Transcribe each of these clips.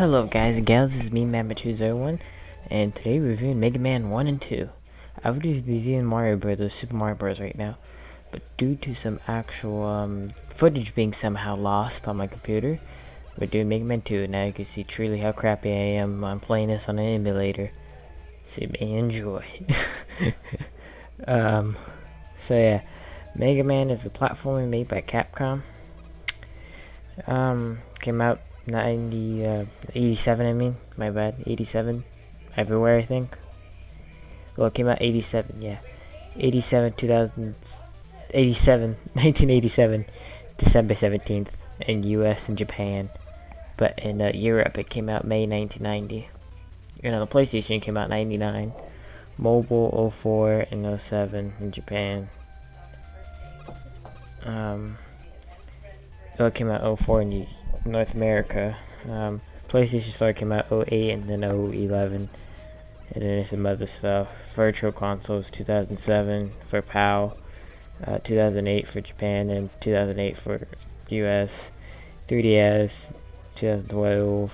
Hello guys and gals, this is me, Mamba201, and today we're reviewing Mega Man 1 and 2. I would be reviewing Mario Bros, Super Mario Bros right now, but due to some actual footage being somehow lost on my computer, we're doing Mega Man 2. Now you can see truly how crappy I am. I'm playing this on an emulator, so you may enjoy. So yeah, Mega Man is a platformer made by Capcom. Came out 87, I mean, my bad, 87, everywhere, I think. Well, it came out 87, yeah, 1987, December 17th, in US and Japan, but in Europe, it came out May 1990, and on the PlayStation, it came out 99, mobile 04 and 07 in Japan. It came out 04 in North America. PlayStation Store came out 08 and then 011, and then some other stuff. Virtual Consoles 2007 for PAL, 2008 for Japan, and 2008 for US. 3DS 2012.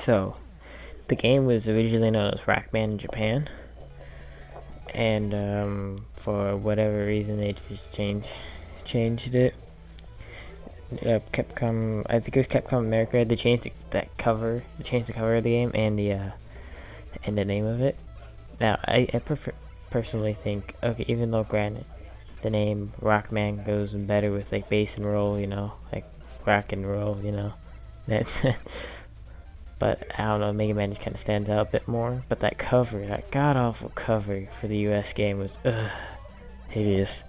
So the game was originally known as Rockman in Japan, and for whatever reason they just changed it. Capcom, I think it was Capcom America, they changed the cover of the game and the name of it. Now I personally think, okay, even though granted the name Rockman goes better with like bass and roll, you know, like rock and roll, you know, that's but I don't know, Mega Man just kind of stands out a bit more. But that cover, that god-awful cover for the US game was, hideous.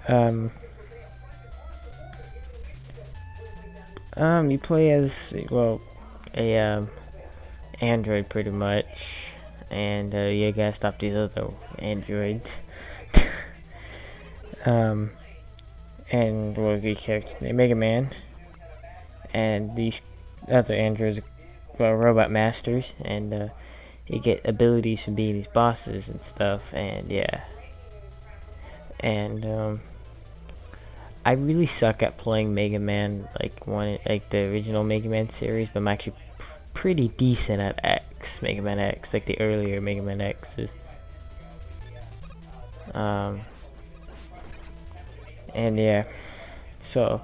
You play as, well, a, android pretty much. And, you gotta stop these other androids. And, well, the character, Mega Man. And these other androids, well, robot masters, and you get abilities from being these bosses and stuff, and yeah. And I really suck at playing Mega Man, like the original Mega Man series, but I'm actually pretty decent at Mega Man X, like the earlier Mega Man X's. And yeah, so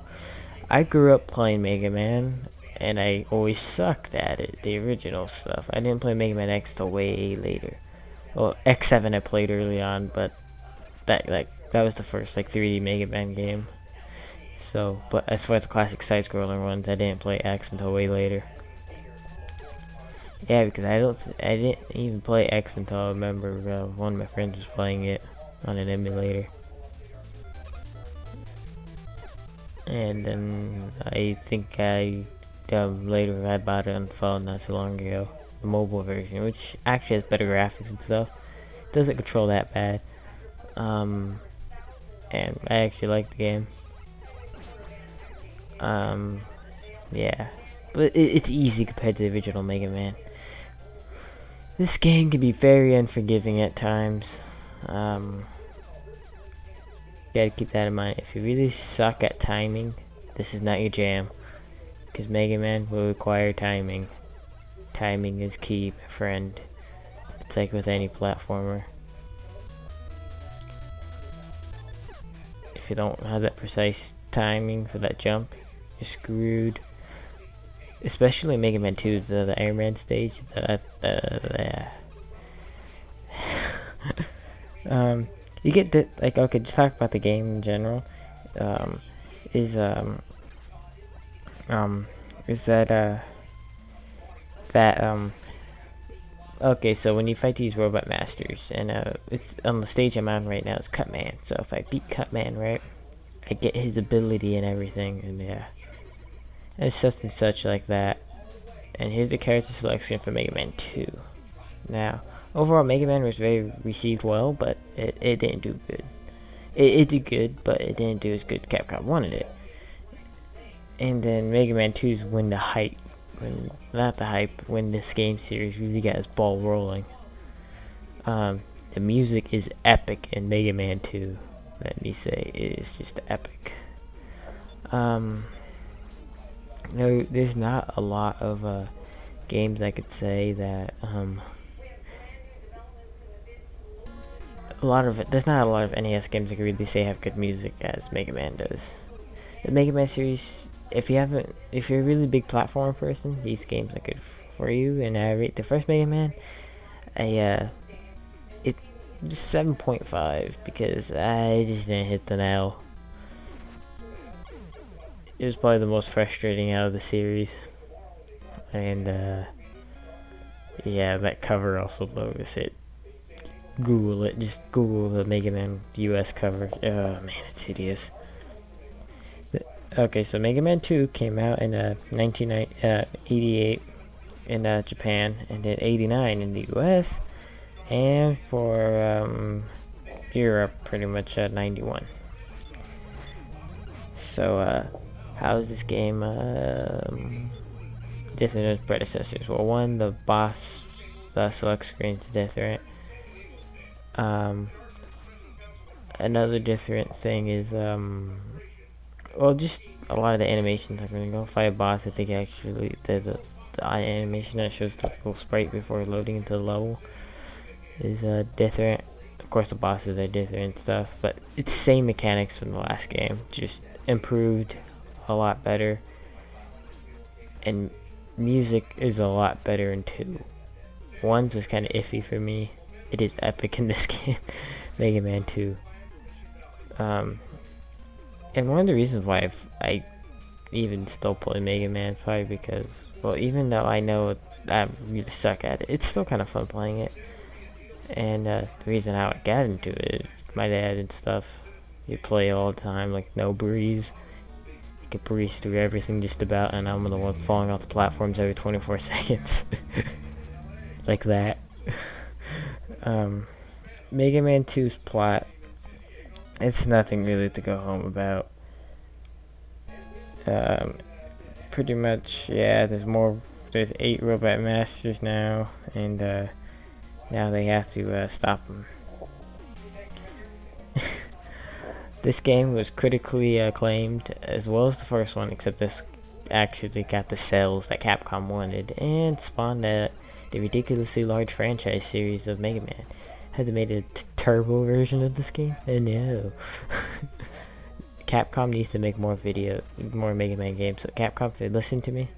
I grew up playing Mega Man, and I always sucked at it, the original stuff. I didn't play Mega Man X till way later. Well, X7 I played early on, but that was the first like 3D Mega Man game. So, but as far as the classic side-scroller ones, I didn't play X until way later. Yeah, because I didn't even play X until I remember one of my friends was playing it on an emulator. And then I think later I bought it on the phone not too long ago, the mobile version, which actually has better graphics and stuff. Doesn't control that bad. And I actually like the game. Yeah, but it's easy compared to the original Mega Man. This game can be very unforgiving at times. Gotta keep that in mind. If you really suck at timing, this is not your jam, because Mega Man will require timing. Timing is key, my friend. It's like with any platformer. If you don't have that precise timing for that jump, you're screwed. Especially Mega Man 2, the Iron Man stage. You get the, like, okay, just talk about the game in general. Okay, so when you fight these robot masters, and it's on the stage I'm on right now, it's Cutman. So if I beat Cutman, right, I get his ability and everything, and yeah, it's such and such like that. And here's the character selection for Mega Man 2. Now, overall, Mega Man was received well, but it didn't do good. It did good, but it didn't do as good as Capcom wanted it. And then Mega Man 2's when the hype, when this game series really got its ball rolling. The music is epic in Mega Man 2. Let me say, it is just epic. there's not a lot of games I could say that there's not a lot of NES games I could really say have good music as Mega Man does. The Mega Man series, if you're a really big platformer person, these games are good for you. And I rate the first Mega Man it's 7.5 because I just didn't hit the nail. It was probably the most frustrating out of the series, and yeah, that cover also lowers it. Google it, just Google the Mega Man US cover. Oh man, it's hideous. Okay, so Mega Man 2 came out in 1988 in Japan, and then 89 in the US, and for Europe pretty much 91. So how is this game different than its predecessors? Well, one, the boss select screen is different. Another different thing is well, just a lot of the animations. Like when you go fight a boss, I think actually there's the animation that shows the little sprite before loading into the level is different. Of course, the bosses are different and stuff, but it's the same mechanics from the last game, just improved a lot better. And music is a lot better in 2. 1 was kind of iffy for me. It is epic in this game, Mega Man 2. And one of the reasons why I even still play Mega Man is probably because, well, even though I know I really suck at it, it's still kind of fun playing it. And the reason how I got into it is my dad and stuff. You play all the time, like no breeze. You can breeze through everything just about, and I'm the one falling off the platforms every 24 seconds. Like that. Mega Man 2's plot, it's nothing really to go home about. Pretty much, yeah, there's 8 robot masters now, and now they have to stop them. This game was critically acclaimed as well as the first one, except this actually got the sales that Capcom wanted and spawned the ridiculously large franchise series of Mega Man. Had they made a turbo version of this game? No. Capcom needs to make more Mega Man games. So Capcom, if you listen to me,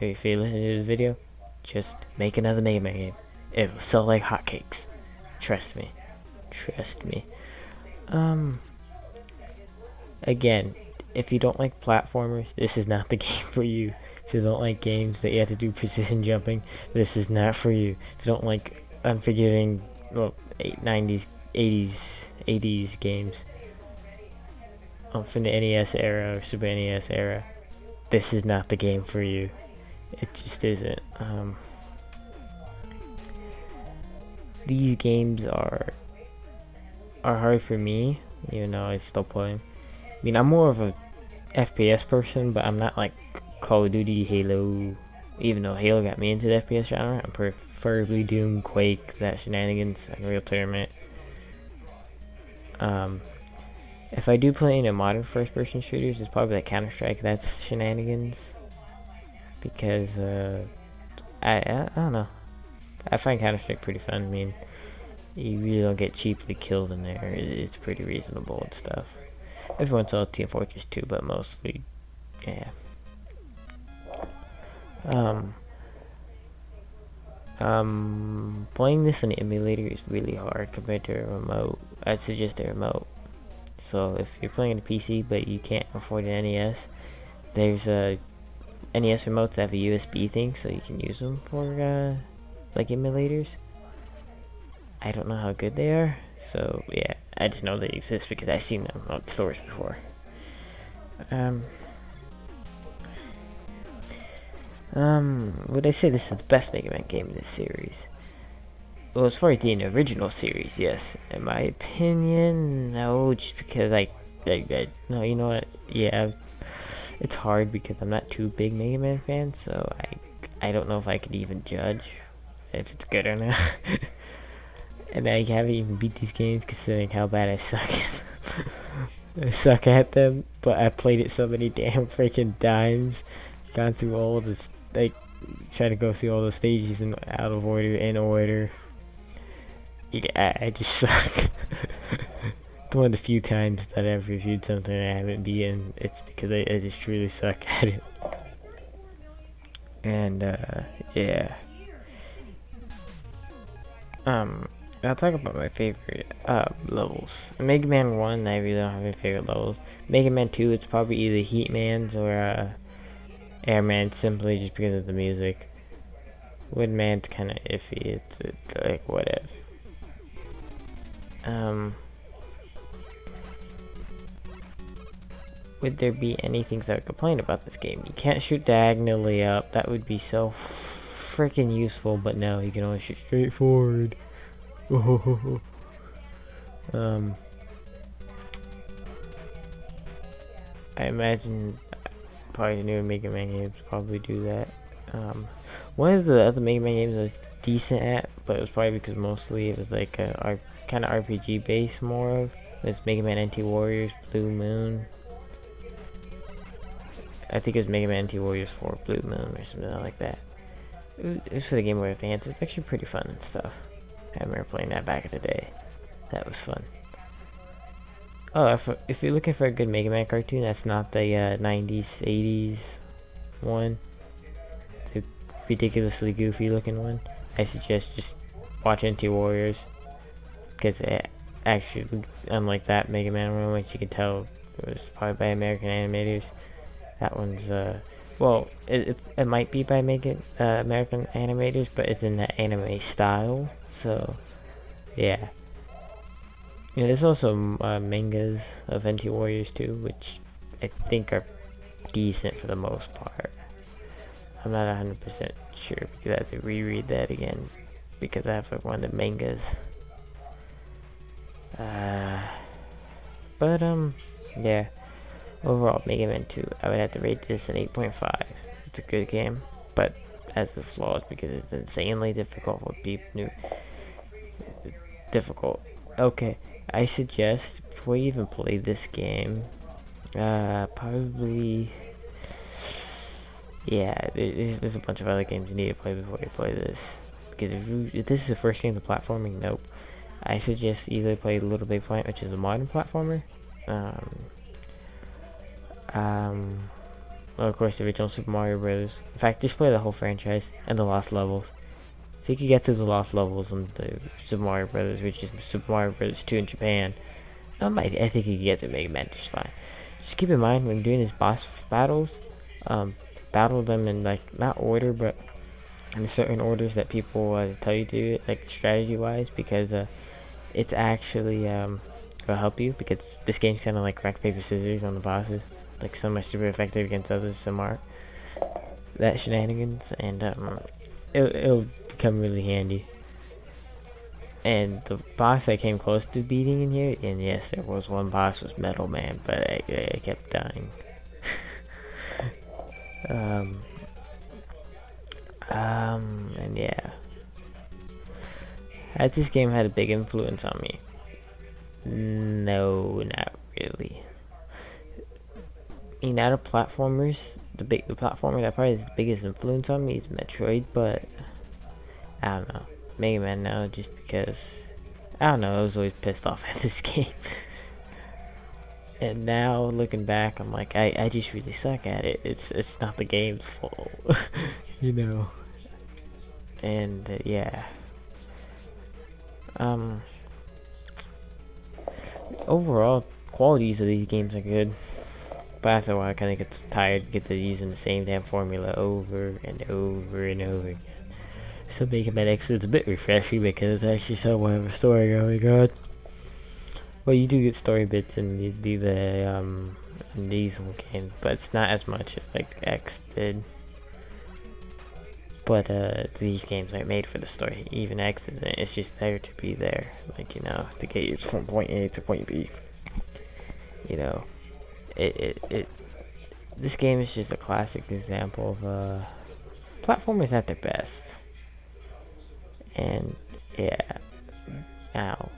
or if you listen to this video, just make another Mega Man game. It will sell like hotcakes. Trust me. Trust me. Again, if you don't like platformers, this is not the game for you. If you don't like games that you have to do precision jumping, this is not for you. If you don't like unforgiving, well, 90s, 80s games from the NES era or Super NES era, this is not the game for you. It just isn't. These games are hard for me, even though I still play them. I mean, I'm more of a FPS person, but I'm not like Call of Duty, Halo. Even though Halo got me into the FPS genre, I'm preferably Doom, Quake, that shenanigans, Unreal Tournament. If I do play in a modern first-person shooters, it's probably like Counter-Strike. That's shenanigans, because I don't know. I find Counter-Strike pretty fun. I mean, you really don't get cheaply killed in there. It's pretty reasonable and stuff. Every once in a while, Team Fortress 2, but mostly, yeah. Playing this on the emulator is really hard compared to a remote. I'd suggest a remote. So if you're playing on a PC but you can't afford an NES, there's NES remotes that have a USB thing, so you can use them for like emulators. I don't know how good they are, so yeah, I just know they exist because I've seen them at stores before. Would I say this is the best Mega Man game in this series? Well, as far as the original series, yes. In my opinion, no, just because no, you know what? Yeah, it's hard because I'm not too big Mega Man fan, so I don't know if I could even judge if it's good or not. And I haven't even beat these games considering how bad I suck at them. I suck at them, but I played it so many damn freaking times. Gone through all this, like, trying to go through all the stages in out of order, in order. Yeah, I just suck. It's one of the few times that I've reviewed something I haven't beaten. It's because I just truly suck at it. And, yeah. I'll talk about my favorite levels. Mega Man 1, I really don't have any favorite levels. Mega Man 2, it's probably either Heat Man's or Airman, simply just because of the music. Woodman's kind of iffy. It's like whatever. Would there be any things I would complain about this game? You can't shoot diagonally up. That would be so freaking useful, but no, you can only shoot straight forward. I imagine probably the newer Mega Man games probably do that. One of the other Mega Man games I was decent at, but it was probably because mostly it was like a kind of RPG based more of. It's Mega Man NT Warriors, Blue Moon. I think it was Mega Man NT Warriors 4 Blue Moon or something like that. It was for the Game Boy Advance. It was actually pretty fun and stuff. I remember playing that back in the day. That was fun. Oh, if you're looking for a good Mega Man cartoon, that's not the 90s, 80s one. The ridiculously goofy looking one. I suggest just watch NT Warriors. Because it actually, unlike that Mega Man one, which you can tell it was probably by American animators. That one's, well, it might be by American animators, but it's in the anime style. So, yeah. Yeah, there's also mangas of NT Warriors too, which I think are decent for the most part. I'm not 100% sure because I have to reread that again because I have like one of the mangas. But yeah. Overall, Mega Man 2, I would have to rate this an 8.5. It's a good game, but has its flaws because it's insanely difficult for people. Difficult. Okay, I suggest before you even play this game, probably, yeah, there's a bunch of other games you need to play before you play this. Because if this is the first game of platforming, nope. I suggest either play Little Big Planet, which is a modern platformer. Well, of course, the original Super Mario Bros. In fact, just play the whole franchise and the lost levels. So you can get through the lost levels on the Super Mario Bros., which is Super Mario Bros. 2 in Japan. I think you can get to Mega Man just fine. Just keep in mind when doing these boss battles, battle them in like not order, but in certain orders that people tell you to do it, like strategy-wise, because it's actually will help you because this game's kind of like rock paper scissors on the bosses. Like some are super effective against others, some aren't. That shenanigans, and it'll become really handy. And the boss I came close to beating in here, and yes, there was one boss was Metal Man, but I kept dying. And yeah, has this game had a big influence on me? No, not really. I mean, out of platformers, the platformer that probably has the biggest influence on me is Metroid, but I don't know. Mega Man now, just because I don't know, I was always pissed off at this game. And now looking back, I'm like, I just really suck at it. It's not the game's fault, you know. And yeah. Overall, qualities of these games are good. But after a while, I kind of get tired, get to using the same damn formula over and over and over again. So Mega Man X is a bit refreshing because it's actually somewhat of a story going on. Well, you do get story bits in these games, but it's not as much as like X did. But these games aren't made for the story. Even X isn't. It's just there to be there, like to get you from point A to point B. This game is just a classic example of platformers at their best. And yeah, now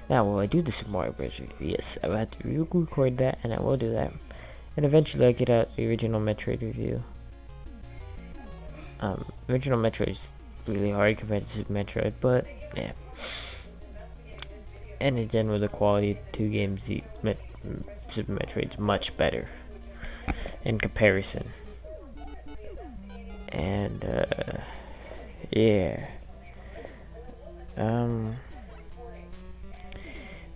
Now, will I do the Super Mario Bros. Review? Yes, I will have to record that, and I will do that. And eventually I'll get out the original Metroid review. Original Metroid is really hard compared to Super Metroid, but yeah. And in general, the quality of the two games, Super Metroid's much better in comparison. And yeah.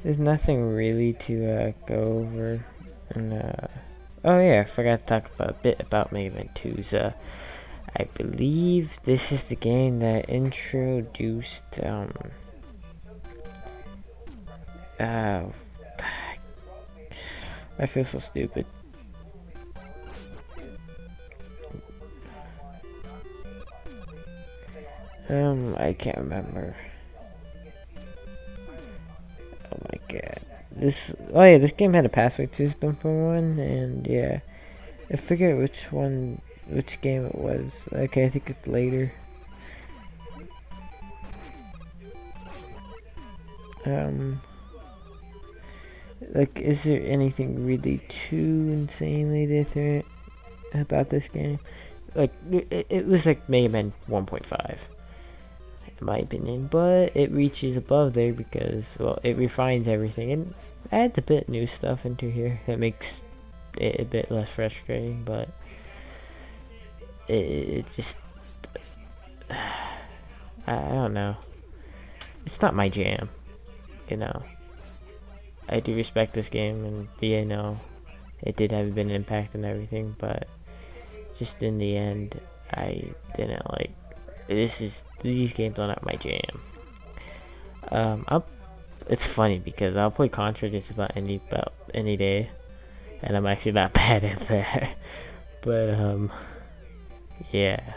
There's nothing really to go over. And oh yeah, I forgot to talk about a bit about Megaman 2's. I believe this is the game that introduced I feel so stupid. I can't remember. Oh my god. Oh yeah, this game had a password system for one, and yeah. I forget which game it was. Okay, I think it's later. Like, is there anything really too insanely different about this game? Like, it was like Mega Man 1.5, in my opinion, but it reaches above there because, well, it refines everything and adds a bit new stuff into here that makes it a bit less frustrating, but it just, I don't know. It's not my jam, you know. I do respect this game, and yeah, no, it did have a bit of impact and everything, but just in the end, I didn't like. These games are not my jam. It's funny because I'll play Contra just about any day, and I'm actually not bad at that. But yeah.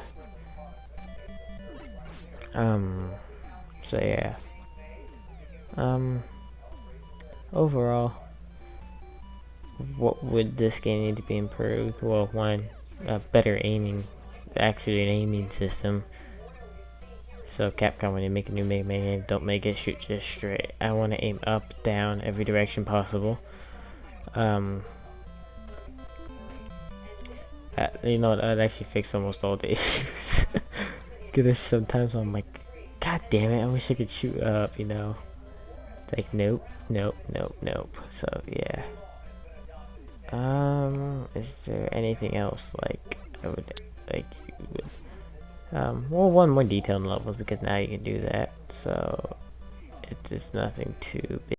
So yeah. Overall, what would this game need to be improved? Well, one, better aiming, actually an aiming system. So Capcom, when you make a new Mega Man game, don't make it shoot just straight. I want to aim up, down, every direction possible. You know, that actually fix almost all the issues. Because there's sometimes I'm like, God damn it, I wish I could shoot up, you know. Like, nope. So, yeah. Is there anything else, like, I would, like, well, one more detail in levels, because now you can do that, so, it's nothing too big.